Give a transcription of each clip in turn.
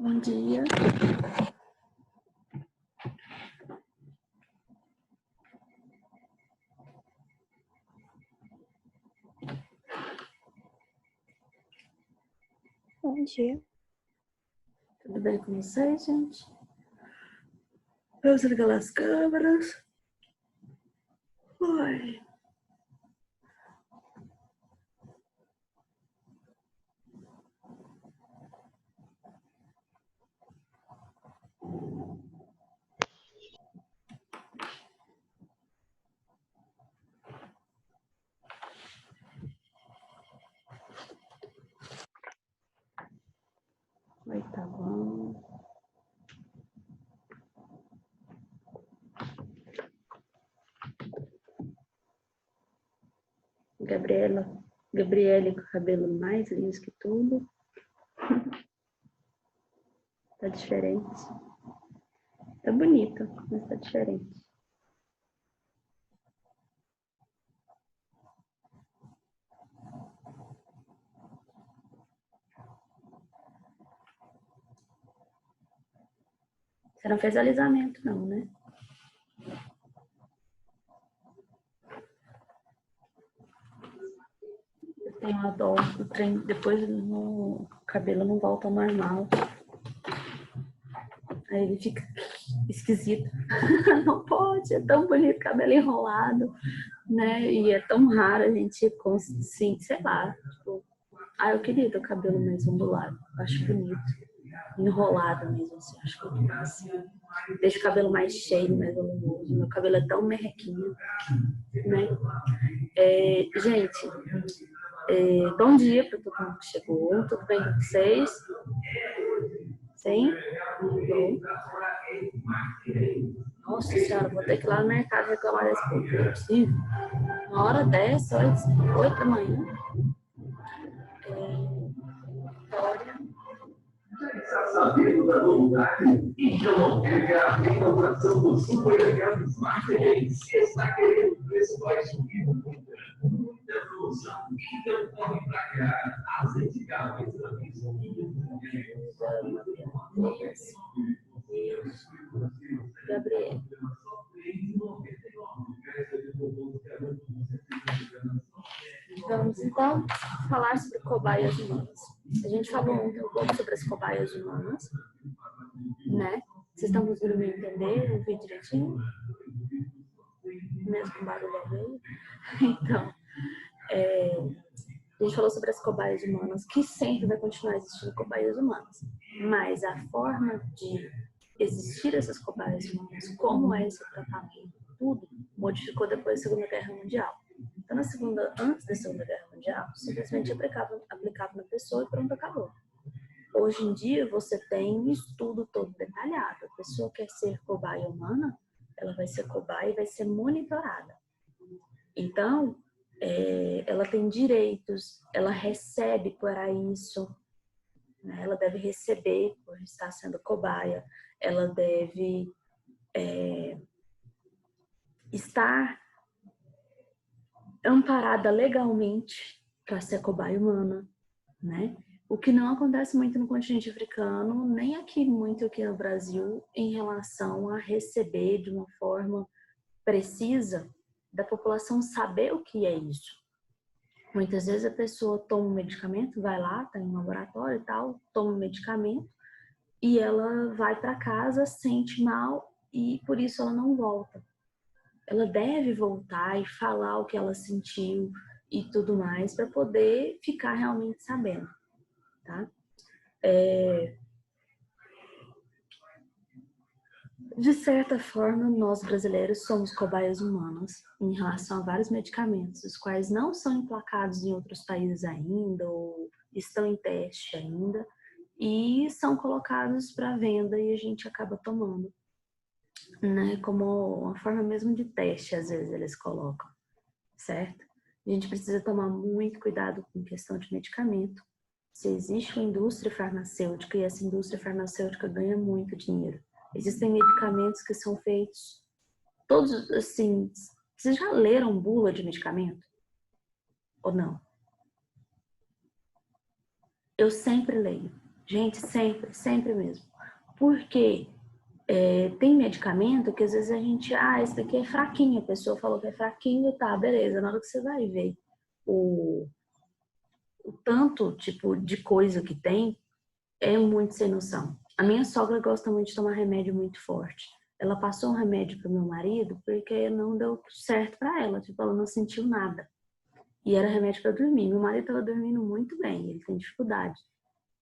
Bom dia. Bom dia. Tudo bem com vocês, gente? Vamos ligar as câmeras. Oi. Oi, tá bom. Gabriele com o cabelo mais liso que tudo. Tá diferente. Tá bonito, mas tá diferente. Você não fez alisamento, não, né? Eu tenho uma dor, o trem, depois o cabelo não volta ao normal. Aí ele fica esquisito. Não pode, é tão bonito, cabelo enrolado, né? E é tão raro a gente conseguir, sei lá. Tipo, eu queria ter o cabelo mais ondulado, acho bonito. Enrolado mesmo, assim, acho que eu queria assim. Deixa o cabelo mais cheio, mais volumoso. Meu cabelo é tão merrequinho, né? Gente, bom dia para todo mundo que chegou. Tudo bem com vocês? Sim? Bom. Nossa senhora, vou ter que ir lá no mercado reclamar desse povo. Não é possível. Uma hora dessa, 8 da manhã. Vitória. Sabendo da novidade e que eu não pegar a inauguração do supermercado Smart está querendo o preço vai subir muita promoção. Então corre pra cá. Azeite Gama Extraviso Gabriel. Vamos então falar sobre cobaias humanas. A gente falou ontem um pouco sobre as cobaias humanas, né? Vocês estão conseguindo me entender, ouvir direitinho? Mesmo com barulho ao meio? Então, a gente falou sobre as cobaias humanas, que sempre vai continuar existindo cobaias humanas. Mas a forma de existir essas cobaias humanas, como é esse tratamento, tudo modificou depois da Segunda Guerra Mundial. Então, antes da Segunda Guerra Mundial, simplesmente aplicava na pessoa e pronto, acabou. Hoje em dia, você tem um estudo todo detalhado. A pessoa quer ser cobaia humana, ela vai ser cobaia e vai ser monitorada. Então, ela tem direitos, ela recebe por isso, né? Ela deve receber por estar sendo cobaia, ela deve estar amparada legalmente para ser cobaia humana, né? O que não acontece muito no continente africano, nem aqui muito aqui no Brasil, em relação a receber de uma forma precisa da população saber o que é isso. Muitas vezes a pessoa toma um medicamento, vai lá, tá em um laboratório e tal, toma um medicamento e ela vai para casa, sente mal e por isso ela não volta. Ela deve voltar e falar o que ela sentiu e tudo mais para poder ficar realmente sabendo, tá? De certa forma, nós brasileiros somos cobaias humanas em relação a vários medicamentos, os quais não são emplacados em outros países ainda ou estão em teste ainda e são colocados para venda e a gente acaba tomando, né? Como uma forma mesmo de teste, às vezes eles colocam, certo? A gente precisa tomar muito cuidado com questão de medicamento. Se existe uma indústria farmacêutica e essa indústria farmacêutica ganha muito dinheiro, existem medicamentos que são feitos todos assim. Vocês já leram bula de medicamento? Ou não? Eu sempre leio. Gente, sempre, sempre mesmo. Porque tem medicamento que às vezes a gente, esse daqui é fraquinho, a pessoa falou que é fraquinho, tá, beleza. Na hora que você vai ver o, o tanto, tipo, de coisa que tem, é muito sem noção. A minha sogra gosta muito de tomar remédio muito forte. Ela passou um remédio pro meu marido porque não deu certo para ela, tipo, ela não sentiu nada. E era remédio para dormir. Meu marido estava dormindo muito bem, ele tem dificuldade.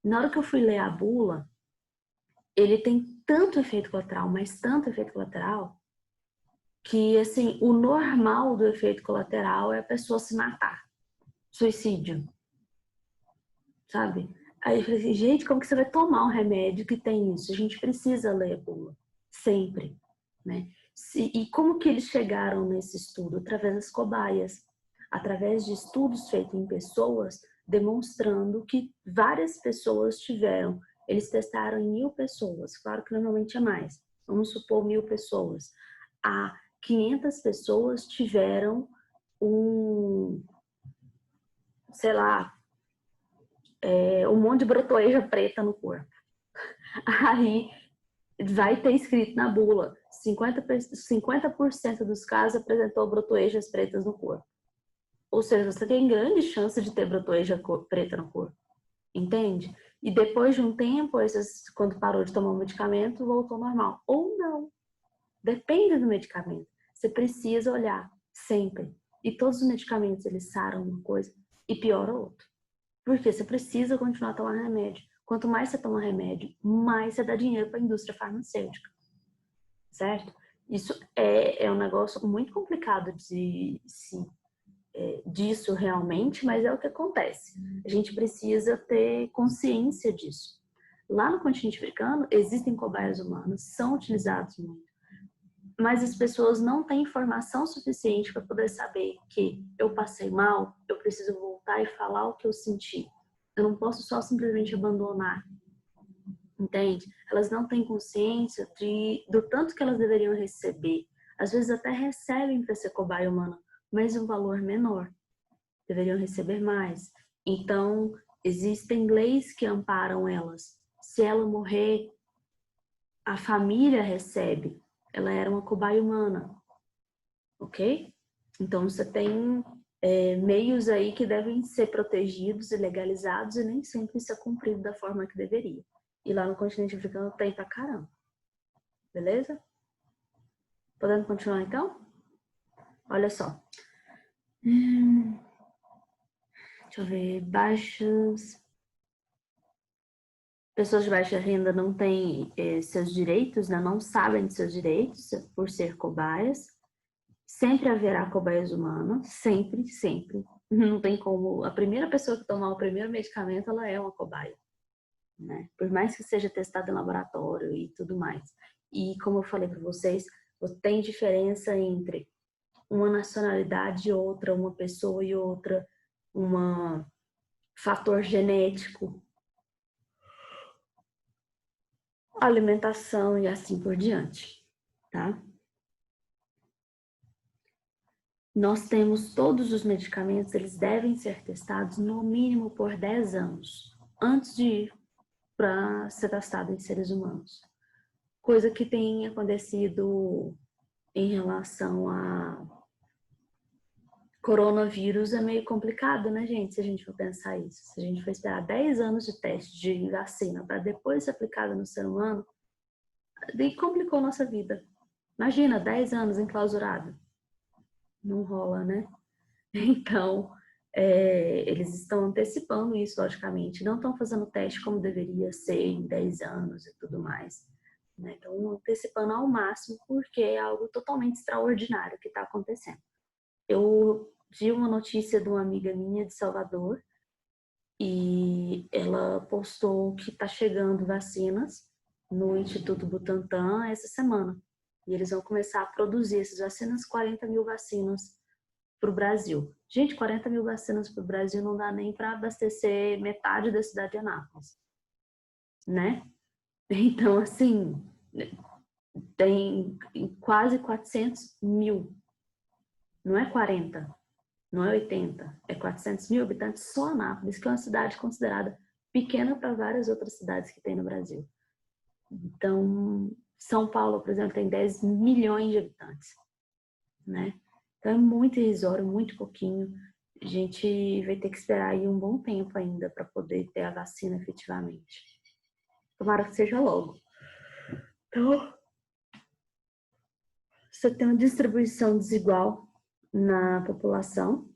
Na hora que eu fui ler a bula, ele tem tanto efeito colateral, mas tanto efeito colateral, que, assim, o normal do efeito colateral é a pessoa se matar. Suicídio, sabe? Aí eu falei assim, gente, como que você vai tomar um remédio que tem isso? A gente precisa ler a bula, sempre, né? E como que eles chegaram nesse estudo? Através das cobaias, através de estudos feitos em pessoas, demonstrando que várias pessoas tiveram. Eles testaram em 1000 pessoas, claro que normalmente é mais, vamos supor 1000 pessoas. 500 pessoas tiveram sei lá, um monte de brotoeja preta no corpo. Aí vai ter escrito na bula, 50% dos casos apresentou brotoejas pretas no corpo. Ou seja, você tem grande chance de ter brotoeja preta no corpo. Entende? E depois de um tempo, quando parou de tomar o medicamento, voltou ao normal. Ou não. Depende do medicamento. Você precisa olhar sempre. E todos os medicamentos, eles saram uma coisa e pioram outra. Porque você precisa continuar a tomar remédio. Quanto mais você toma remédio, mais você dá dinheiro para a indústria farmacêutica. Certo? Isso é um negócio muito complicado disso realmente, mas é o que acontece. A gente precisa ter consciência disso. Lá no continente africano, existem cobaias humanas, são utilizados muito. Mas as pessoas não têm informação suficiente para poder saber que eu passei mal, eu preciso voltar e falar o que eu senti. Eu não posso só simplesmente abandonar, entende? Elas não têm consciência do tanto que elas deveriam receber. Às vezes até recebem para ser cobaia humana, mas um valor menor. Deveriam receber mais. Então, existem leis que amparam elas. Se ela morrer, a família recebe. Ela era uma cobaia humana, ok? Então, você tem meios aí que devem ser protegidos e legalizados e nem sempre isso é cumprido da forma que deveria. E lá no continente africano tem pra caramba. Beleza? Podemos continuar então? Olha só. Deixa eu ver. Pessoas de baixa renda não têm seus direitos, né? Não sabem de seus direitos por ser cobaias. Sempre haverá cobaias humanas, sempre, sempre. Não tem como. A primeira pessoa que tomar o primeiro medicamento, ela é uma cobaia, né? Por mais que seja testada em laboratório e tudo mais. E como eu falei para vocês, tem diferença entre uma nacionalidade e outra, uma pessoa e outra, um fator genético, alimentação e assim por diante, tá? Nós temos todos os medicamentos, eles devem ser testados no mínimo por 10 anos, antes de ir para ser testado em seres humanos. Coisa que tem acontecido em relação a coronavírus é meio complicado, né, gente? Se a gente for pensar isso. Se a gente for esperar 10 anos de teste de vacina para depois ser aplicada no ser humano, daí complicou nossa vida. Imagina, 10 anos enclausurado. Não rola, né? Então, eles estão antecipando isso, logicamente. Não estão fazendo teste como deveria ser em 10 anos e tudo mais. Né? Estão antecipando ao máximo porque é algo totalmente extraordinário que está acontecendo. Eu vi uma notícia de uma amiga minha de Salvador e ela postou que está chegando vacinas no Instituto Butantan essa semana. E eles vão começar a produzir essas vacinas, 40 mil vacinas para o Brasil. Gente, 40 mil vacinas para o Brasil não dá nem para abastecer metade da cidade de Anápolis, né? Então, assim, tem quase 400 mil. Não é 40, não é 80, é 400 mil habitantes só Anápolis, que é uma cidade considerada pequena para várias outras cidades que tem no Brasil. Então, São Paulo, por exemplo, tem 10 milhões de habitantes, né? Então é muito irrisório, muito pouquinho. A gente vai ter que esperar aí um bom tempo ainda para poder ter a vacina efetivamente. Tomara que seja logo. Então, você tem uma distribuição desigual na população.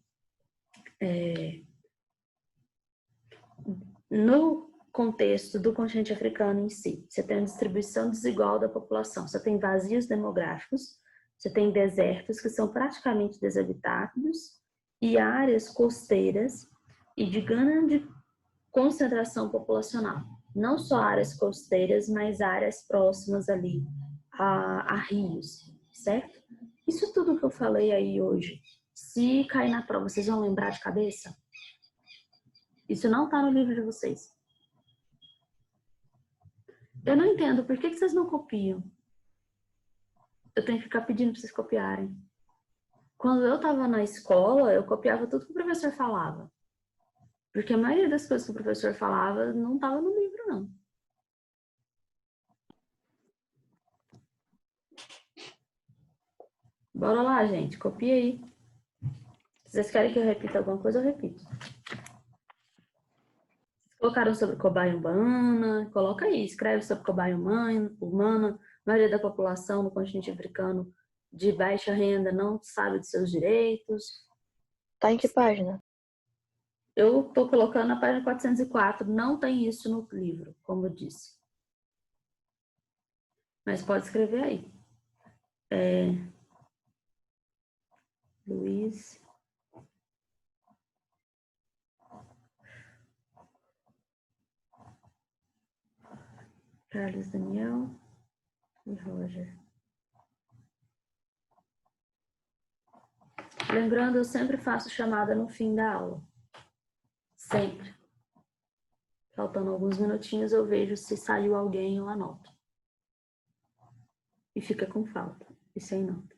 No contexto do continente africano em si, você tem uma distribuição desigual da população. Você tem vazios demográficos, você tem desertos que são praticamente desabitados e áreas costeiras e de grande concentração populacional. Não só áreas costeiras, mas áreas próximas ali a rios, certo? Isso tudo que eu falei aí hoje, se cair na prova, vocês vão lembrar de cabeça? Isso não está no livro de vocês. Eu não entendo, por que vocês não copiam? Eu tenho que ficar pedindo para vocês copiarem. Quando eu estava na escola, eu copiava tudo que o professor falava. Porque a maioria das coisas que o professor falava não estava no livro, não. Bora lá, gente, copia aí. Se vocês querem que eu repita alguma coisa, eu repito. Colocaram sobre cobaia humana, coloca aí, escreve sobre cobaia humana. A maioria da população no continente africano de baixa renda não sabe de seus direitos. Tá em que página? Eu estou colocando na página 404, não tem isso no livro, como eu disse. Mas pode escrever aí. Luiz. Carlos Daniel e Roger. Lembrando, eu sempre faço chamada no fim da aula. Sempre. Faltando alguns minutinhos, eu vejo se saiu alguém, eu anoto. E fica com falta, e sem nota.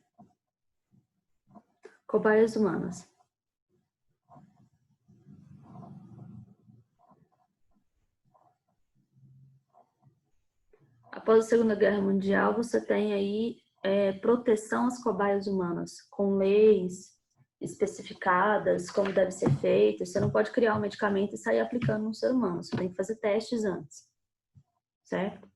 Cobaias humanas. Após a Segunda Guerra Mundial, você tem aí proteção às cobaias humanas, com leis especificadas, como deve ser feito. Você não pode criar um medicamento e sair aplicando no ser humano. Você tem que fazer testes antes, certo?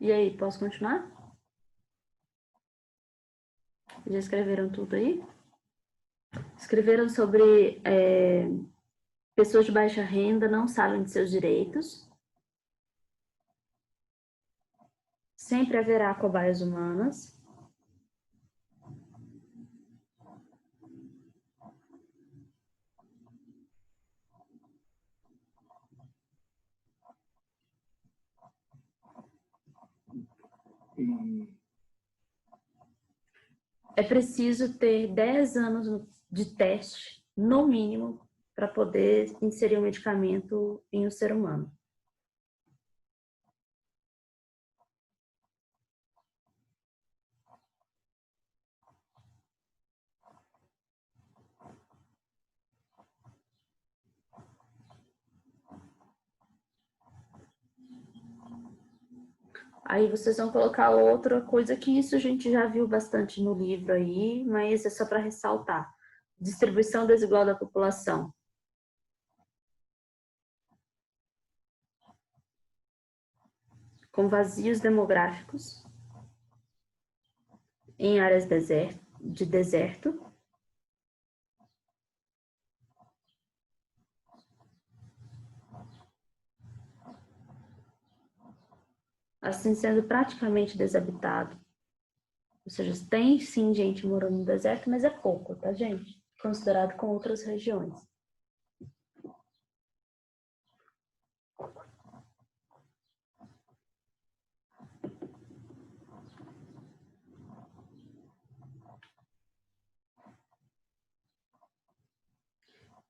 E aí, posso continuar? Já escreveram tudo aí? Escreveram sobre pessoas de baixa renda não sabem de seus direitos. Sempre haverá cobaias humanas. É preciso ter 10 anos de teste, no mínimo, para poder inserir um medicamento em um ser humano. Aí vocês vão colocar outra coisa que isso a gente já viu bastante no livro aí, mas é só para ressaltar. Distribuição desigual da população. Com vazios demográficos em áreas de deserto, assim sendo praticamente desabitado. Ou seja, tem sim gente morando no deserto, mas é pouco, tá, gente? Considerado com outras regiões.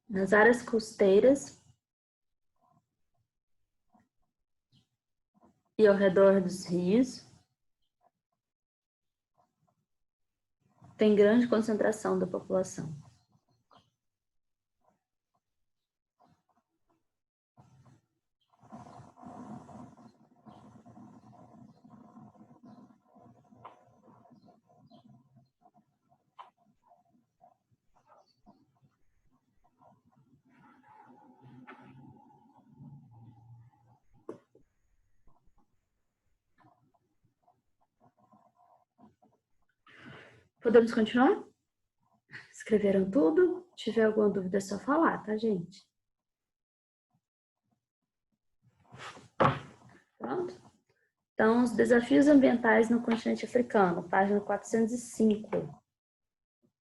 Nas áreas costeiras e ao redor dos rios, tem grande concentração da população. Podemos continuar? Escreveram tudo? Se tiver alguma dúvida é só falar, tá, gente? Pronto? Então, os desafios ambientais no continente africano, página 405.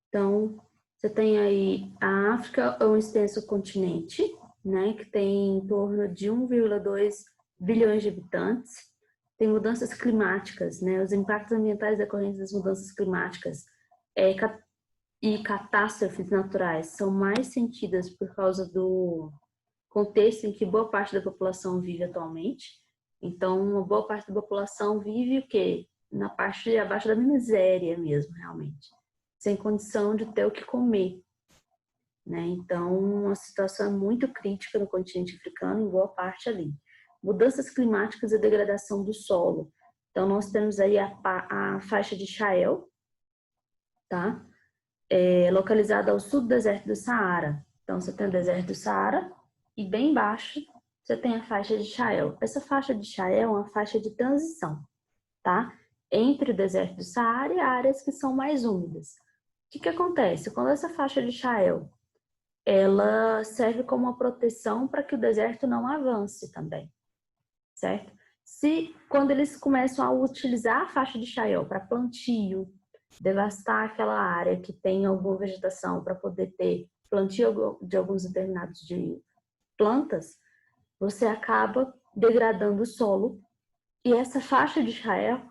Então, você tem aí a África, é um extenso continente, né, que tem em torno de 1,2 bilhões de habitantes. Tem mudanças climáticas, né, os impactos ambientais decorrentes das mudanças climáticas e catástrofes naturais são mais sentidas por causa do contexto em que boa parte da população vive atualmente. Então, uma boa parte da população vive o quê? Na parte abaixo da miséria mesmo, realmente. Sem condição de ter o que comer. Né? Então, a situação é muito crítica no continente africano, em boa parte ali. Mudanças climáticas e degradação do solo. Então, nós temos aí a faixa de Sahel, tá? Localizada ao sul do deserto do Saara. Então, você tem o deserto do Saara e bem embaixo você tem a faixa de Sahel. Essa faixa de Sahel é uma faixa de transição, tá? Entre o deserto do Saara e áreas que são mais úmidas. O que acontece? Quando essa faixa de Sahel, ela serve como uma proteção para que o deserto não avance também, certo? Quando eles começam a utilizar a faixa de Sahel para plantio, devastar aquela área que tem alguma vegetação para poder ter plantio de alguns determinados de plantas, você acaba degradando o solo e essa faixa de Sahel,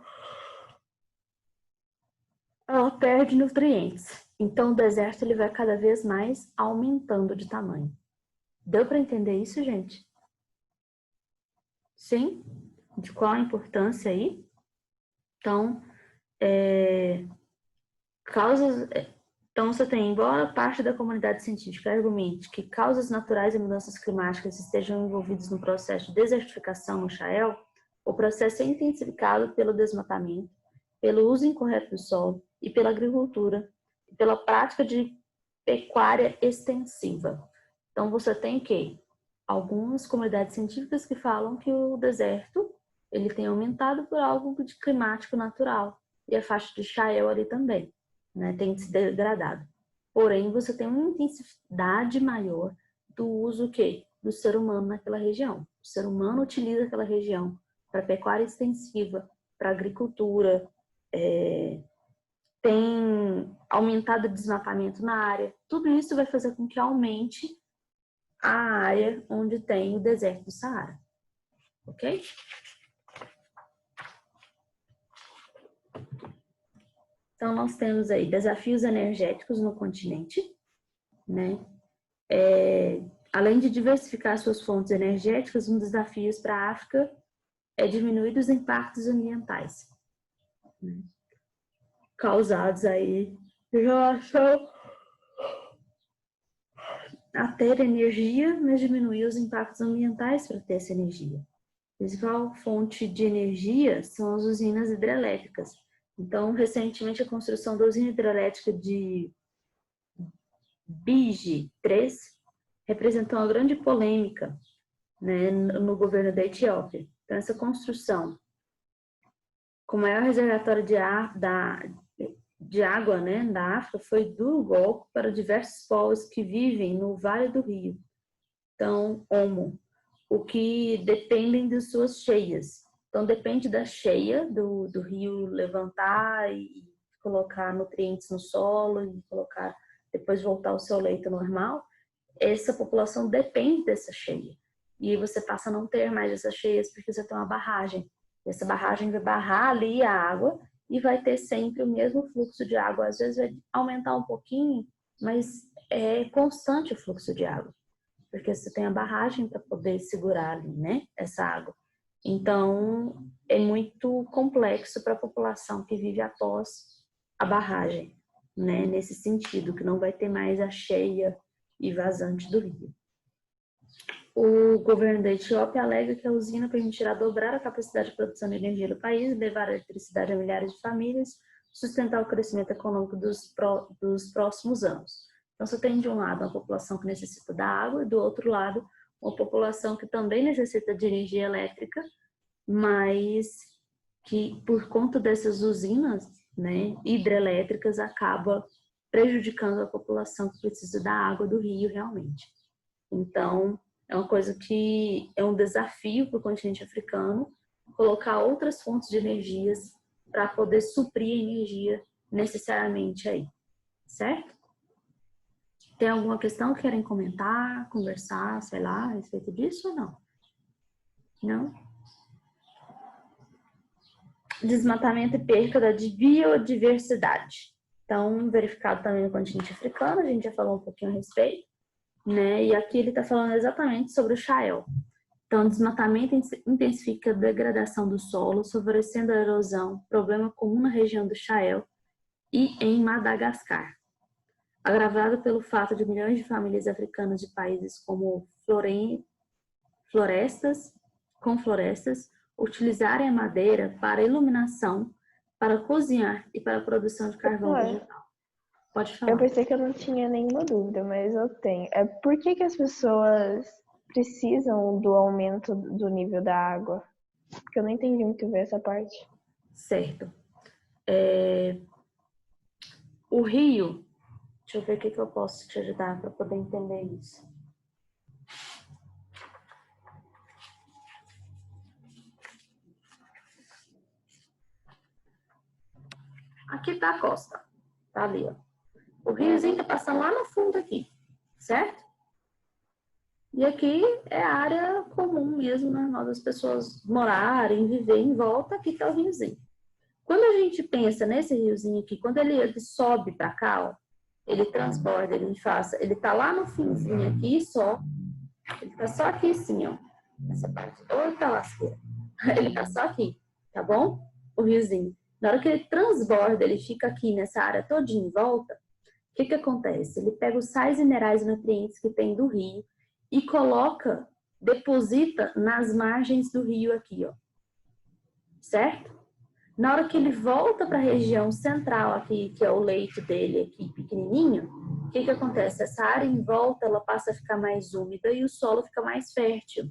ela perde nutrientes. Então o deserto ele vai cada vez mais aumentando de tamanho. Deu para entender isso, gente? Sim? De qual a importância aí? Então, Então, você tem, embora parte da comunidade científica argumente que causas naturais e mudanças climáticas estejam envolvidas no processo de desertificação no Sahel, o processo é intensificado pelo desmatamento, pelo uso incorreto do solo e pela agricultura, e pela prática de pecuária extensiva. Então, você tem que algumas comunidades científicas que falam que o deserto ele tem aumentado por algo de climático natural, e a faixa de Sahel ali também. Né, tem se degradado. Porém, você tem uma intensidade maior do uso do ser humano naquela região. O ser humano utiliza aquela região para pecuária extensiva, para agricultura, tem aumentado o desmatamento na área. Tudo isso vai fazer com que aumente a área onde tem o deserto do Saara. Ok? Então, nós temos aí desafios energéticos no continente, né? Além de diversificar suas fontes energéticas, um dos desafios para a África é diminuir os impactos ambientais, né? Causados aí em relação a ter energia, mas diminuir os impactos ambientais para ter essa energia. A principal fonte de energia são as usinas hidrelétricas. Então, recentemente, a construção da usina hidrelétrica de Bige 3 representou uma grande polêmica, né, no governo da Etiópia. Então, essa construção, com o maior reservatório de água, né, da África, foi duro golpe para diversos povos que vivem no Vale do Rio. Então, o que dependem de suas cheias. Então, depende da cheia do rio levantar e colocar nutrientes no solo e colocar, depois voltar ao seu leito normal. Essa população depende dessa cheia. E aí você passa a não ter mais essas cheias porque você tem uma barragem. E essa barragem vai barrar ali a água e vai ter sempre o mesmo fluxo de água. Às vezes vai aumentar um pouquinho, mas é constante o fluxo de água. Porque você tem a barragem para poder segurar ali, né, essa água. Então, é muito complexo para a população que vive após a barragem, né, nesse sentido, que não vai ter mais a cheia e vazante do rio. O governo da Etiópia alega que a usina permitirá dobrar a capacidade de produção de energia do país, levar a eletricidade a milhares de famílias, sustentar o crescimento econômico dos próximos anos. Então, você tem de um lado uma população que necessita da água e do outro lado uma população que também necessita de energia elétrica, mas que por conta dessas usinas, né, hidrelétricas acaba prejudicando a população que precisa da água do rio realmente. Então, é uma coisa que é um desafio para o continente africano colocar outras fontes de energias para poder suprir a energia necessariamente aí, certo? Tem alguma questão que querem comentar, conversar, sei lá, a respeito disso ou não? Não? Desmatamento e perca da biodiversidade. Então, verificado também no continente africano, a gente já falou um pouquinho a respeito, né? E aqui ele está falando exatamente sobre o Sahel. Então, o desmatamento intensifica a degradação do solo, favorecendo a erosão, problema comum na região do Sahel e em Madagascar. Agravado pelo fato de milhões de famílias africanas de países como florestas utilizarem a madeira para iluminação, para cozinhar e para a produção de carvão vegetal. Pode falar. Eu pensei que eu não tinha nenhuma dúvida, mas eu tenho. Por que as pessoas precisam do aumento do nível da água? Porque eu não entendi muito bem essa parte. Certo. O rio, deixa eu ver o que eu posso te ajudar para poder entender isso. Aqui tá a costa, tá ali, ó. O riozinho tá passando lá no fundo aqui, certo? E aqui é a área comum mesmo, normal das pessoas morarem, viver em volta, aqui tá o riozinho. Quando a gente pensa nesse riozinho aqui, quando ele sobe para cá, ó, ele transborda, ele tá lá no finzinho aqui só, ele tá só aqui assim, ó, nessa parte, outra lasqueira. Ele tá só aqui, tá bom? O riozinho. Na hora que ele transborda, ele fica aqui nessa área todinha em volta, o que acontece? Ele pega os sais minerais e nutrientes que tem do rio e coloca, deposita nas margens do rio aqui, ó. Certo? Na hora que ele volta para a região central aqui, que é o leito dele aqui pequenininho, o que acontece? Essa área em volta, ela passa a ficar mais úmida e o solo fica mais fértil.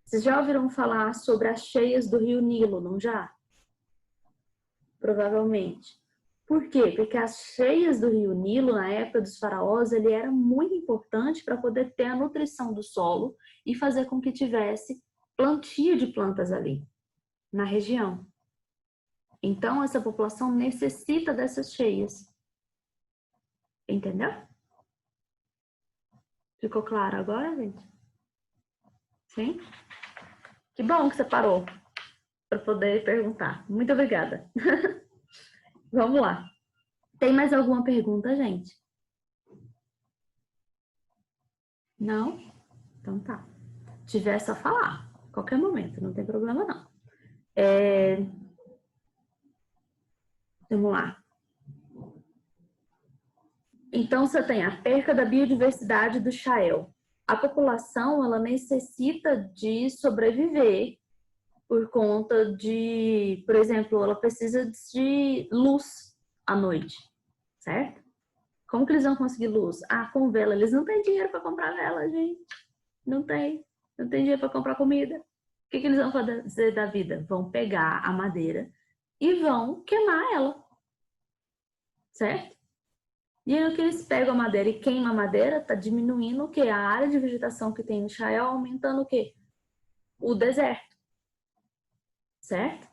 Vocês já ouviram falar sobre as cheias do rio Nilo, não já? Provavelmente. Por quê? Porque as cheias do rio Nilo, na época dos faraós, ele era muito importante para poder ter a nutrição do solo e fazer com que tivesse plantio de plantas ali, na região. Então, essa população necessita dessas cheias. Entendeu? Ficou claro agora, gente? Sim? Que bom que você parou para poder perguntar. Muito obrigada. Vamos lá. Tem mais alguma pergunta, gente? Não? Então tá. Se tiver, é só falar. A qualquer momento, não tem problema não. Vamos lá. Então, você tem a perca da biodiversidade do Sahel. A população, ela necessita de sobreviver por conta de, por exemplo, ela precisa de luz à noite, certo? Como que eles vão conseguir luz? Ah, com vela. Eles não têm dinheiro para comprar vela, gente. Não tem. Não tem dinheiro para comprar comida. O que eles vão fazer da vida? Vão pegar a madeira e vão queimar ela, certo? E aí, o que eles pegam a madeira e queimam a madeira, tá diminuindo o quê? A área de vegetação que tem no Sahel, aumentando o quê? O deserto. certo?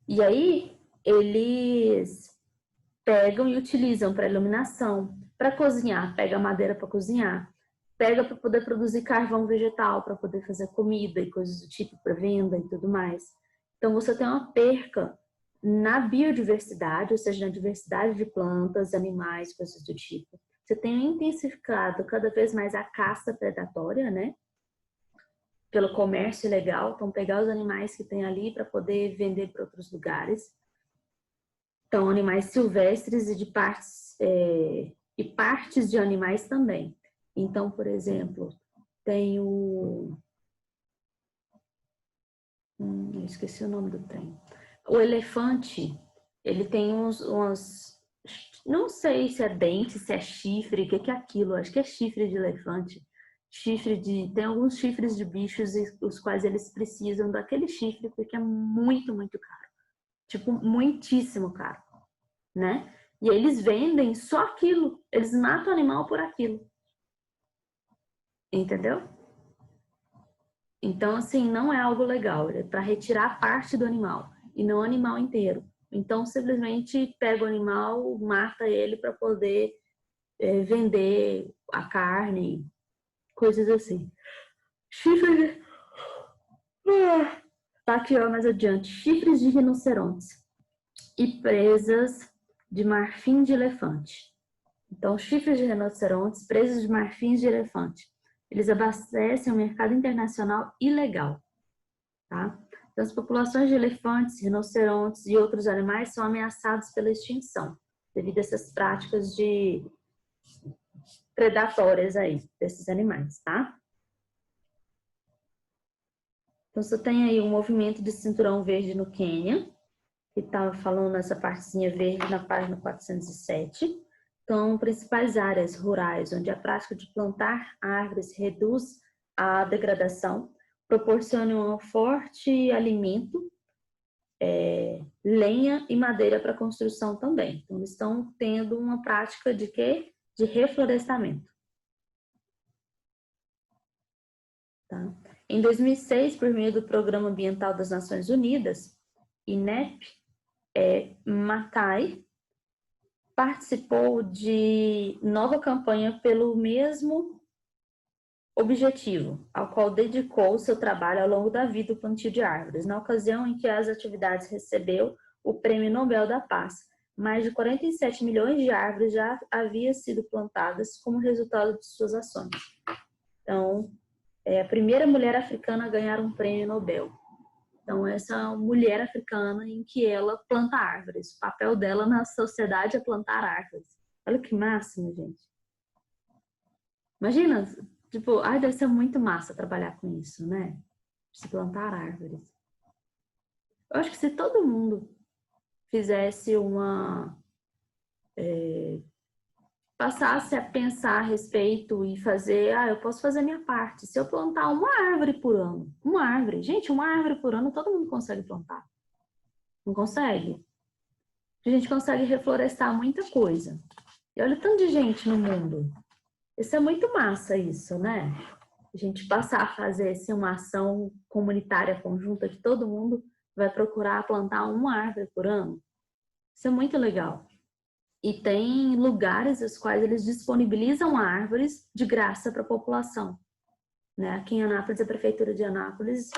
E aí, eles pegam e utilizam para iluminação, para cozinhar, pega madeira para cozinhar, pega para poder produzir carvão vegetal, para poder fazer comida e coisas do tipo, para venda e tudo mais. Então, você tem uma perca na biodiversidade, ou seja, na diversidade de plantas, animais, coisas do tipo. Você tem intensificado cada vez mais a caça predatória, né? Pelo comércio ilegal, então pegar os animais que tem ali para poder vender para outros lugares. Então, animais silvestres e de partes de animais também. Então, por exemplo, tem o... eu esqueci o nome do trem. O elefante, ele tem não sei se é dente, se é chifre, o que é aquilo? Acho que é chifre de elefante. Tem alguns chifres de bichos os quais eles precisam daquele chifre porque é muito, muito caro. Tipo, muitíssimo caro, né? E eles vendem só aquilo. Eles matam o animal por aquilo. Entendeu? Então, assim, não é algo legal. É para retirar parte do animal e não o animal inteiro. Então, simplesmente pega o animal, mata ele para poder vender a carne, coisas assim. Chifres de... Tá aqui, ó, mais adiante. Chifres de rinocerontes e presas de marfim de elefante. Então, chifres de rinocerontes, presas de marfins de elefante. Eles abastecem o mercado internacional ilegal, tá? Então, as populações de elefantes, rinocerontes e outros animais são ameaçados pela extinção, devido a essas práticas predatórias aí, desses animais, tá? Então, você tem aí um movimento de cinturão verde no Quênia, que estava falando nessa partezinha verde na página 407. Então, principais áreas rurais onde a prática de plantar árvores reduz a degradação, proporciona um forte alimento, lenha e madeira para construção também. Então, eles estão tendo uma prática de quê? De reflorestamento. Tá? Em 2006, por meio do Programa Ambiental das Nações Unidas, INEP, Matai participou de nova campanha pelo mesmo objetivo, ao qual dedicou seu trabalho ao longo da vida o plantio de árvores. Na ocasião em que as atividades recebeu o Prêmio Nobel da Paz, mais de 47 milhões de árvores já haviam sido plantadas como resultado de suas ações. Então, é a primeira mulher africana a ganhar um prêmio Nobel. Então, essa mulher africana em que ela planta árvores. O papel dela na sociedade é plantar árvores. Olha que máximo, gente. Imagina, tipo, deve ser muito massa trabalhar com isso, né? Se plantar árvores. Eu acho que se todo mundo fizesse passasse a pensar a respeito e fazer, eu posso fazer a minha parte. Se eu plantar uma árvore por ano, uma árvore, gente, uma árvore por ano todo mundo consegue plantar. Não consegue? A gente consegue reflorestar muita coisa. E olha o tanto de gente no mundo. Isso é muito massa, isso, né? A gente passar a fazer assim, uma ação comunitária conjunta que todo mundo vai procurar plantar uma árvore por ano. Isso é muito legal. E tem lugares os quais eles disponibilizam árvores de graça para a população. Né? Aqui em Anápolis, a Prefeitura de Anápolis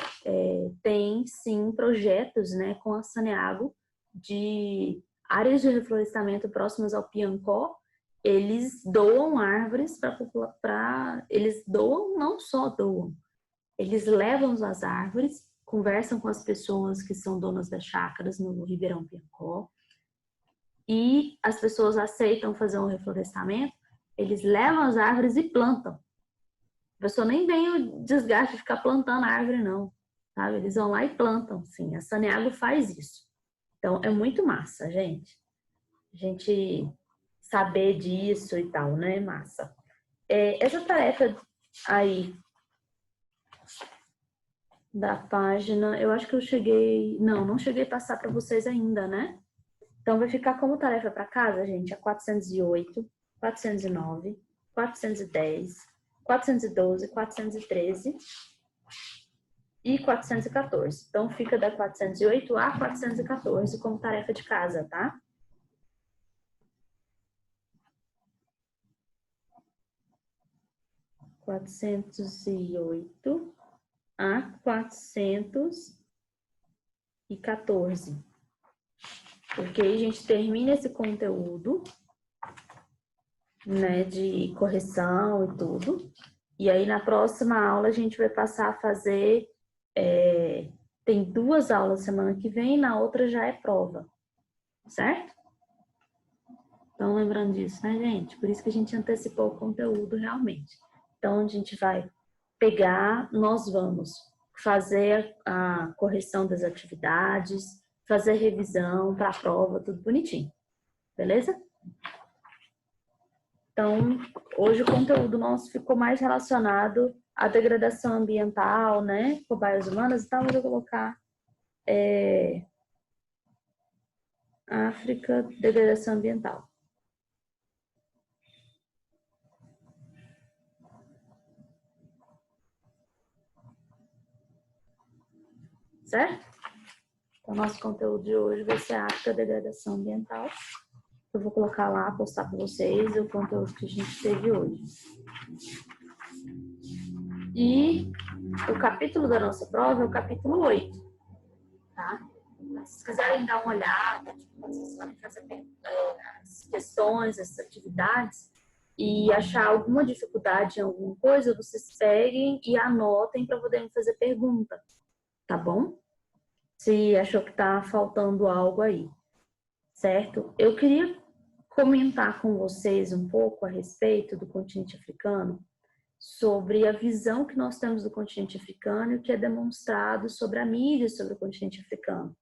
tem, sim, projetos, né, com a Saneago de áreas de reflorestamento próximas ao Piancó. Eles doam árvores eles doam, não só doam, eles levam as árvores, conversam com as pessoas que são donas das chácaras no Ribeirão Piancó, e as pessoas aceitam fazer um reflorestamento, eles levam as árvores e plantam. A pessoa nem tem o desgaste de ficar plantando árvore, não. Sabe? Eles vão lá e plantam, sim. A Saneago faz isso. Então, é muito massa, gente. A gente saber disso e tal, né? Massa. Essa tarefa aí da página, eu acho que eu cheguei... Não cheguei a passar para vocês ainda, né? Então, vai ficar como tarefa para casa, gente, a 408, 409, 410, 412, 413 e 414. Então, fica da 408 a 414 como tarefa de casa, tá? (408) a 414. Porque aí a gente termina esse conteúdo, né, de correção e tudo. E aí na próxima aula a gente vai passar a fazer, tem 2 aulas semana que vem, na outra já é prova, certo? Então lembrando disso, né, gente? Por isso que a gente antecipou o conteúdo realmente. Então a gente vai pegar, nós vamos fazer a correção das atividades, fazer revisão para a prova, tudo bonitinho, beleza? Então, hoje o conteúdo nosso ficou mais relacionado à degradação ambiental, né? Cobaias humanas, então eu vou colocar África, degradação ambiental. Certo? Então, nosso conteúdo de hoje vai ser África, degradação ambiental. Eu vou colocar lá, postar para vocês o conteúdo que a gente teve hoje. E o capítulo da nossa prova é o capítulo 8, tá? Se vocês quiserem dar uma olhada, vocês podem fazer as questões, essas atividades, e achar alguma dificuldade em alguma coisa, vocês peguem e anotem para poderem fazer pergunta, tá bom? Se achou que está faltando algo aí, certo? Eu queria comentar com vocês um pouco a respeito do continente africano, sobre a visão que nós temos do continente africano e o que é demonstrado sobre a mídia sobre o continente africano,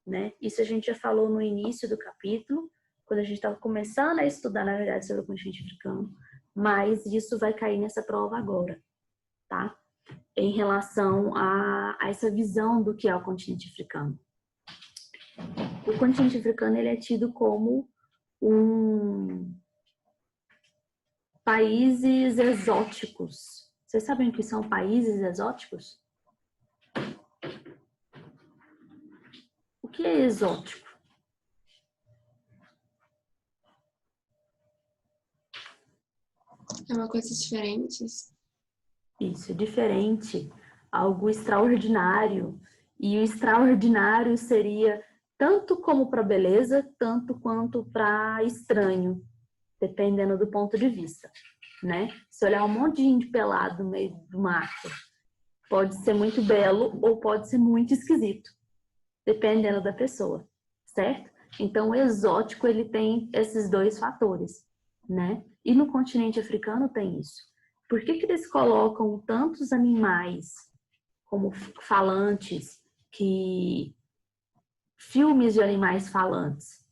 né? Isso a gente já falou no início do capítulo, quando a gente estava começando a estudar, na verdade, sobre o continente africano, mas isso vai cair nessa prova agora, tá? Em relação a essa visão do que é o continente africano. O continente africano ele é tido como países exóticos. Vocês sabem o que são países exóticos? O que é exótico? É uma coisa diferente. Isso, diferente, algo extraordinário. E o extraordinário seria tanto como para beleza, tanto quanto para estranho, dependendo do ponto de vista, né? Se olhar um monte de índio pelado no meio do mato, pode ser muito belo ou pode ser muito esquisito, dependendo da pessoa, certo? Então, o exótico, ele tem esses 2 fatores, né? E no continente africano tem isso. Por que que eles colocam tantos animais como falantes, filmes de animais falantes,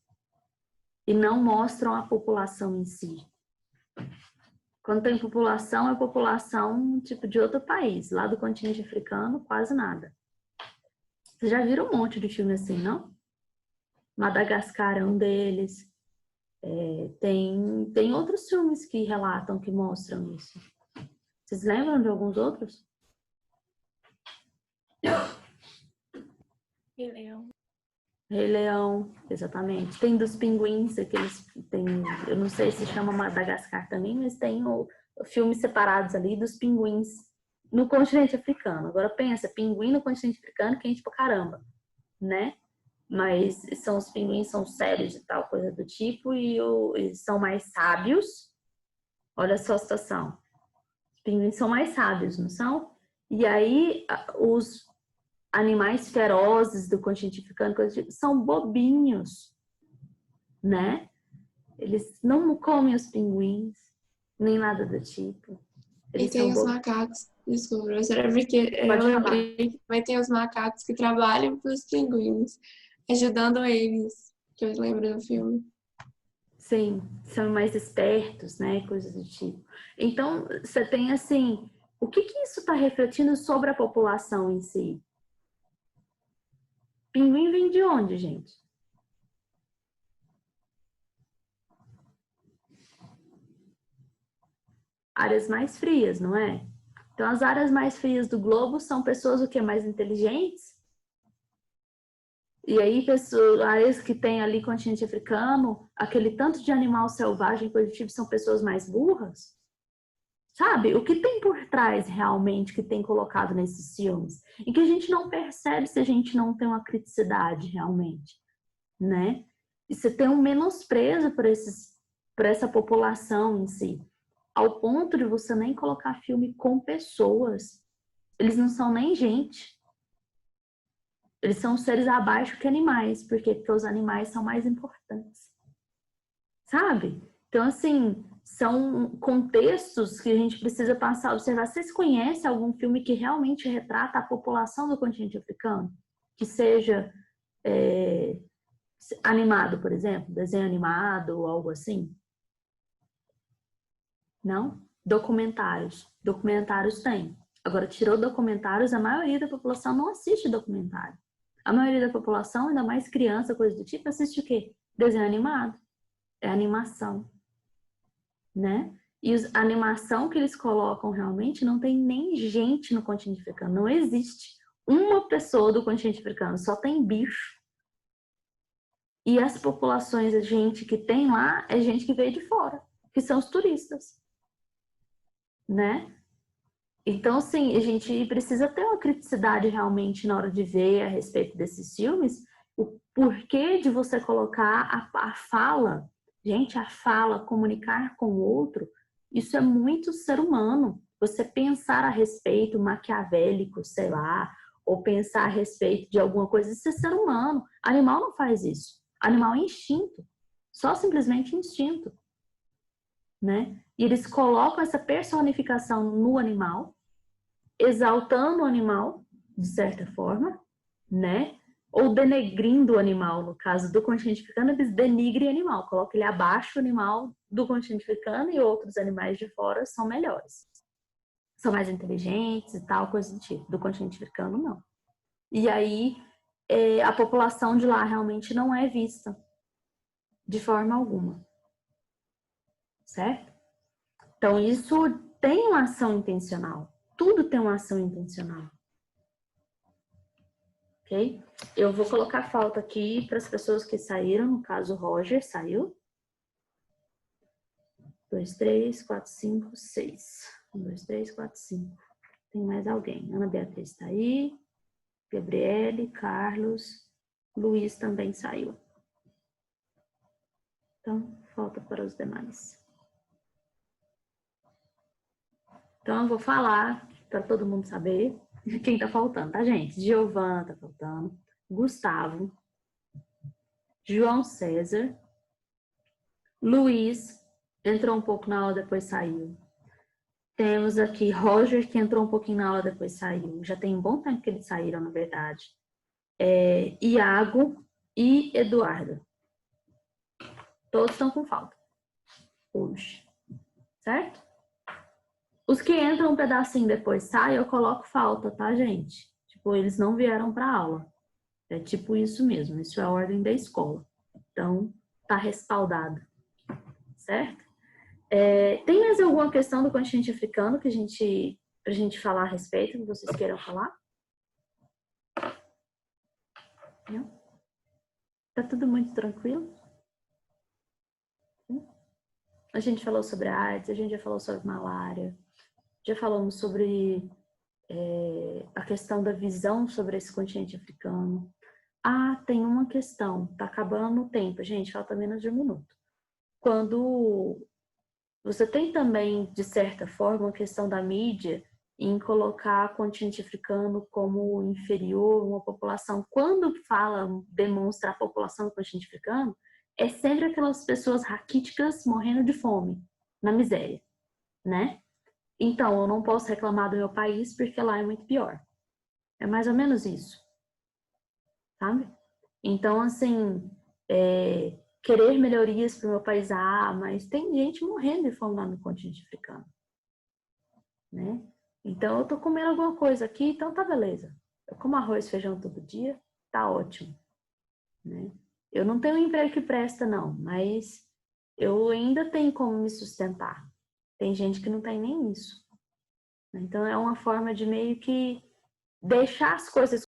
e não mostram a população em si? Quando tem população, é população tipo de outro país. Lá do continente africano, quase nada. Vocês já viram um monte de filme assim, não? Madagascar é um deles. Tem outros filmes que relatam, que mostram isso. Vocês lembram de alguns outros? Rei Leão. Rei Leão, exatamente. Tem dos pinguins, eu não sei se chama Madagascar também, mas tem filmes separados ali dos pinguins no continente africano. Agora pensa, pinguim no continente africano, quente pra caramba, né? Mas os pinguins são sérios e tal, coisa do tipo, e eles são mais sábios. Olha só a situação. Os pinguins são mais sábios, não são? E aí, os animais ferozes do continente africano são bobinhos, né? Eles não comem os pinguins, nem nada do tipo. E tem os macacos. Desculpa, professora, porque eu lembrei que também tem os macacos que trabalham para os pinguins, ajudando eles, que eu lembro do filme. Sim, são mais espertos, né? Coisas do tipo. Então, você tem assim, o que isso está refletindo sobre a população em si? Pinguim vem de onde, gente? Áreas mais frias, não é? Então, as áreas mais frias do globo são pessoas o que mais inteligentes. E aí, áreas que tem ali continente africano, aquele tanto de animal selvagem positivo são pessoas mais burras. Sabe? O que tem por trás realmente que tem colocado nesses filmes? E que a gente não percebe se a gente não tem uma criticidade realmente, né? E você tem um menosprezo por essa população em si, ao ponto de você nem colocar filme com pessoas. Eles não são nem gente. Eles são seres abaixo que animais. Por quê? Porque os animais são mais importantes. Sabe? Então, assim, são contextos que a gente precisa passar a observar. Vocês conhecem algum filme que realmente retrata a população do continente africano? Que seja animado, por exemplo? Desenho animado ou algo assim? Não? Documentários. Documentários tem. Agora, tirou documentários, a maioria da população não assiste documentário. A maioria da população, ainda mais criança, coisa do tipo, assiste o quê? Desenho animado. É animação. Né? E a animação que eles colocam realmente não tem nem gente no continente africano. Não existe uma pessoa do continente africano, só tem bicho. E as populações, a gente que tem lá, é gente que veio de fora, que são os turistas. Né? Então, assim, a gente precisa ter uma criticidade realmente na hora de ver a respeito desses filmes, o porquê de você colocar a fala. Gente, a fala, comunicar com o outro, isso é muito ser humano. Você pensar a respeito maquiavélico, sei lá, ou pensar a respeito de alguma coisa, isso é ser humano. Animal não faz isso. Animal é instinto. Só simplesmente instinto. Né? E eles colocam essa personificação no animal, exaltando o animal, de certa forma, né? Ou denegrindo o animal. No caso do continente africano, eles denigrem o animal, colocam ele abaixo do animal do continente africano e outros animais de fora são melhores. São mais inteligentes e tal, coisa do tipo. Do continente africano, não. E aí, a população de lá realmente não é vista de forma alguma. Certo? Então, isso tem uma ação intencional. Tudo tem uma ação intencional. Ok? Eu vou colocar falta aqui para as pessoas que saíram. No caso, o Roger saiu. 2, 3, 4, 5, 6. 1, 2, 3, 4, 5. Tem mais alguém. Ana Beatriz está aí. Gabriele, Carlos. Luiz também saiu. Então, falta para os demais. Então, eu vou falar para todo mundo saber quem tá faltando, tá, gente? Giovana tá faltando. Gustavo. João César. Luiz. Entrou um pouco na aula, depois saiu. Temos aqui Roger, que entrou um pouquinho na aula, depois saiu. Já tem um bom tempo que eles saíram, na verdade. Iago e Eduardo. Todos estão com falta hoje. Certo? Os que entram um pedacinho depois saem, eu coloco falta, tá, gente? Tipo, eles não vieram para aula. É tipo isso mesmo. Isso é a ordem da escola. Então, tá respaldado. Certo? Tem mais alguma questão do continente africano que pra gente falar a respeito, que vocês queiram falar? Não? Tá tudo muito tranquilo? A gente falou sobre AIDS, a gente já falou sobre malária, já falamos sobre a questão da visão sobre esse continente africano. Ah, tem uma questão, tá acabando o tempo, gente, falta menos de 1 minuto. Quando você tem também, de certa forma, a questão da mídia em colocar o continente africano como inferior, uma população. Quando demonstra a população do continente africano, é sempre aquelas pessoas raquíticas morrendo de fome, na miséria, né? Então, eu não posso reclamar do meu país porque lá é muito pior. É mais ou menos isso, sabe? Então, assim, querer melhorias para o meu país, mas tem gente morrendo de fome lá no continente africano, né? Então, eu tô comendo alguma coisa aqui, então tá beleza. Eu como arroz e feijão todo dia, tá ótimo, né? Eu não tenho um emprego que presta, não, mas eu ainda tenho como me sustentar. Tem gente que não tem nem isso, Então é uma forma de meio que deixar as coisas